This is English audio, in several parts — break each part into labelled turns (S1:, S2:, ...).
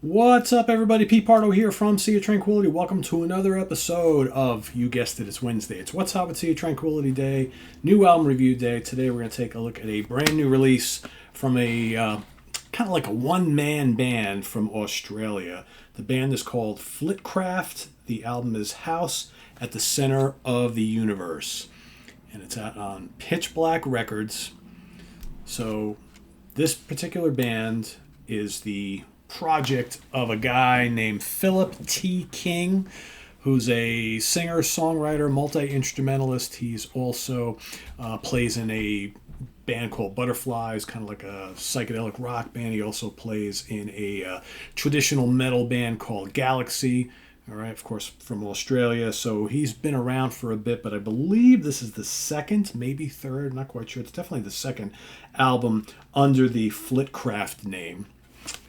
S1: What's up, everybody? Pete Pardo here from Sea of Tranquility. Welcome to another episode of, you guessed it, it's Wednesday. It's What's Up with Sea of Tranquility Day, new album review day. Today we're going to take a look at a brand new release from a kind of like a one-man band from Australia. The band is called Flitcraft. The album is House at the Center of the Universe. And it's out on Pitch Black Records. So this particular band is the project of a guy named Philip T. King, who's a singer, songwriter, multi-instrumentalist. He's also plays in a band called Butterflies, kind of like a psychedelic rock band. He also plays in a traditional metal band called Galaxy. All right, of course, from Australia. So he's been around for a bit, but I believe this is the second, maybe third, not quite sure. It's definitely the second album under the Flitcraft name.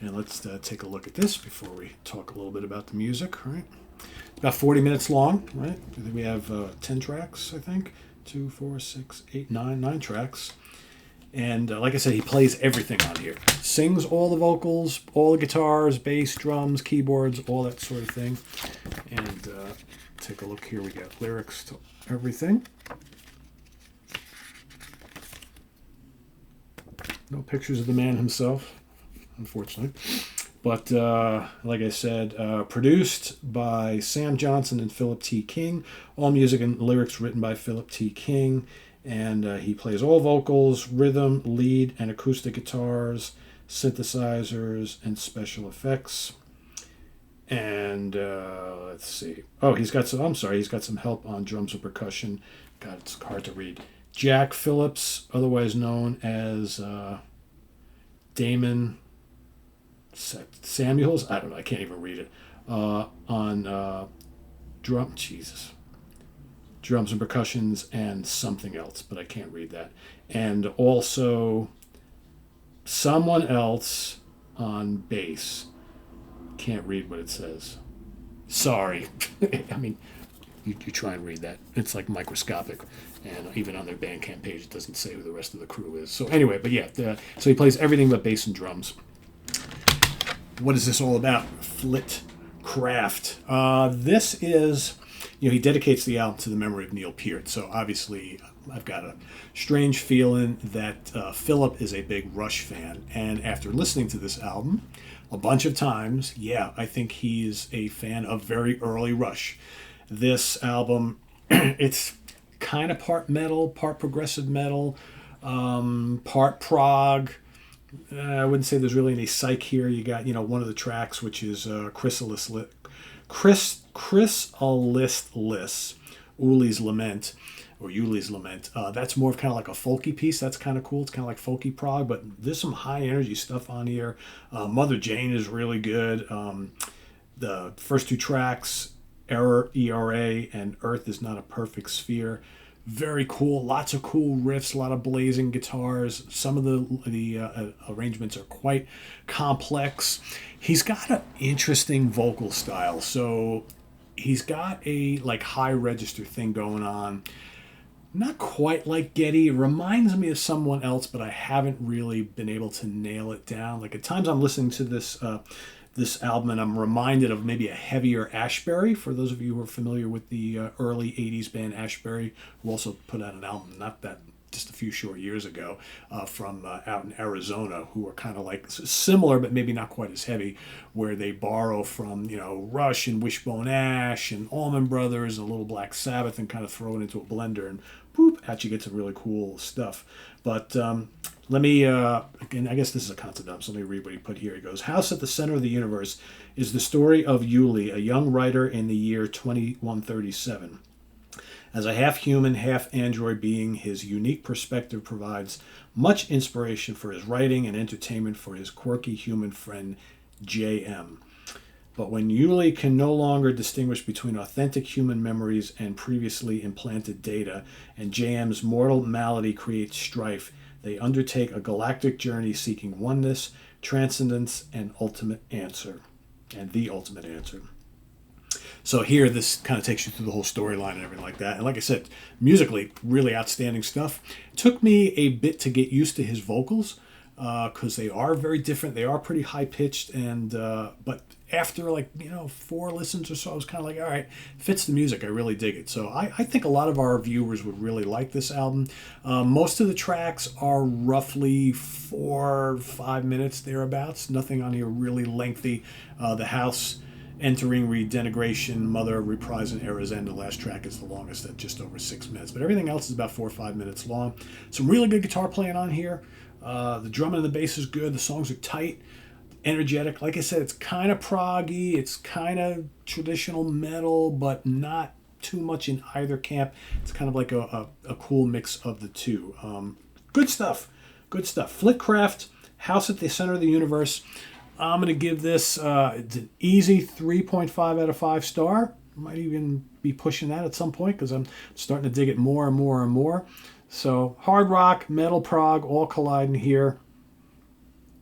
S1: And let's take a look at this before we talk a little bit about the music, right? It's about 40 minutes long, right? I think we have 10 tracks, I think. 2, 4, 6, 8, 9 tracks. And like I said, he plays everything on here. Sings all the vocals, all the guitars, bass, drums, keyboards, all that sort of thing. And take a look here. We got lyrics to everything. No pictures of the man himself, unfortunately. But like I said, produced by Sam Johnson and Philip T. King. All music and lyrics written by Philip T. King. And he plays all vocals, rhythm, lead, and acoustic guitars, synthesizers, and special effects. And let's see. Oh, he's got some help on drums and percussion. God, it's hard to read. Jack Phillips, otherwise known as Damon Samuels. I don't know. I can't even read it. On drums and percussions and something else, but I can't read that. And also someone else on bass. Can't read what it says. Sorry. I mean, you try and read that. It's like microscopic. And even on their Bandcamp page, it doesn't say who the rest of the crew is. So anyway, but yeah, so he plays everything but bass and drums. What is this all about? Flitcraft. This is, he dedicates the album to the memory of Neil Peart. So obviously, I've got a strange feeling that Philip is a big Rush fan. And after listening to this album a bunch of times, yeah, I think he's a fan of very early Rush. This album, it's kind of part metal, part progressive metal, part prog. I wouldn't say there's really any psych here. You got, one of the tracks, which is Chrysalis, Uli's Lament, or Yuli's Lament. That's more of kind of like a folky piece. That's kind of cool. It's kind of like folky prog, but there's some high energy stuff on here. Mother Jane is really good. The first two tracks, Error, ERA, and Earth is Not a Perfect Sphere. Very cool. Lots of cool riffs, a lot of blazing guitars. Some of the arrangements are quite complex. He's got an interesting vocal style. So he's got a high register thing going on. Not quite like Geddy. It reminds me of someone else, but I haven't really been able to nail it down. Like at times I'm listening to this album and I'm reminded of maybe a heavier Ashbery. For those of you who are familiar with the early 80s band Ashbery, who also put out an album just a few short years ago from out in Arizona, who are kind of like similar but maybe not quite as heavy, where they borrow from Rush and Wishbone Ash and Allman Brothers and Little Black Sabbath and kind of throw it into a blender and boop, out you get some really cool stuff. But let me, again, I guess this is a concept album, so let me read what he put here. He goes, House at the Center of the Universe is the story of Yuli, a young writer in the year 2137. As a half-human, half-android being, his unique perspective provides much inspiration for his writing and entertainment for his quirky human friend, J.M. But when Yuli can no longer distinguish between authentic human memories and previously implanted data, and J.M.'s mortal malady creates strife, they undertake a galactic journey seeking oneness, transcendence, and the ultimate answer. So here, this kind of takes you through the whole storyline and everything like that. And like I said, musically, really outstanding stuff. It took me a bit to get used to his vocals. because they are very different. They are pretty high pitched, and but after like 4 listens or so, I was kind of like, all right, fits the music. I really dig it. So I think a lot of our viewers would really like this album. Most of the tracks are roughly 4 or 5 minutes thereabouts. Nothing on here really lengthy. The House, Entering, Redenigration, Mother, Reprise, and Era's End. The last track is the longest at just over 6 minutes. But everything else is about 4 or 5 minutes long. Some really good guitar playing on here. The drum and the bass is good. The songs are tight, energetic. Like I said, it's kind of proggy. It's kind of traditional metal, but not too much in either camp. It's kind of like a cool mix of the two. Good stuff. Good stuff. Flitcraft House at the Center of the Universe. I'm going to give this it's an easy 3.5 out of 5 star. Might even be pushing that at some point because I'm starting to dig it more and more and more. So hard rock, metal, prog, all colliding here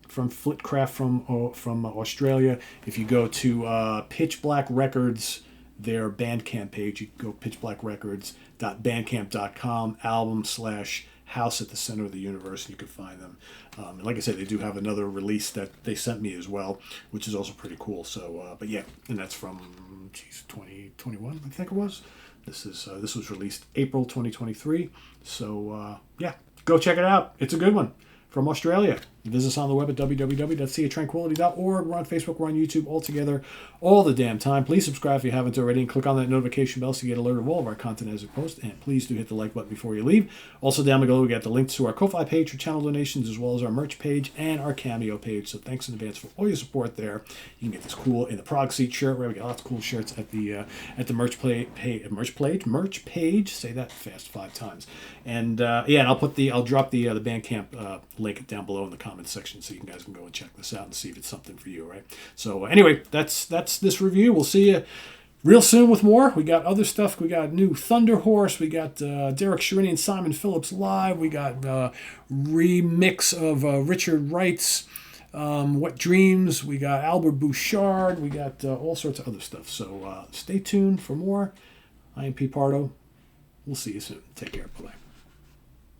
S1: from Flitcraft from Australia. If you go to Pitch Black Records, their Bandcamp page, you can go pitchblackrecords.bandcamp.com, album/House at the Center of the Universe, and you can find them. And like I said, they do have another release that they sent me as well, which is also pretty cool. So, but yeah, and that's from 2021, I think it was. This was released April 2023. So yeah, go check it out. It's a good one from Australia. Visit us on the web at www.seatranquility.org. We're on Facebook. We're on YouTube all together all the damn time. Please subscribe if you haven't already and click on that notification bell so you get alerted of all of our content as we post. And please do hit the like button before you leave. Also down below we got the links to our Ko-Fi page for channel donations as well as our merch page and our Cameo page. So thanks in advance for all your support there. You can get this cool In the Prog Seat shirt where we got lots of cool shirts at the merch page. Say that fast 5 times. And yeah, and I'll drop the Bandcamp link down below in the comments section so you guys can go and check this out and see if it's something for you, right? So anyway, that's this review. We'll see you real soon with more. We got other stuff. We got new Thunder Horse. We got Derek Sherinian and Simon Phillips live. We got remix of Richard Wright's What Dreams. We got Albert Bouchard. We got all sorts of other stuff. So stay tuned for more. I am Pete Pardo. We'll see you soon. Take care. Bye-bye.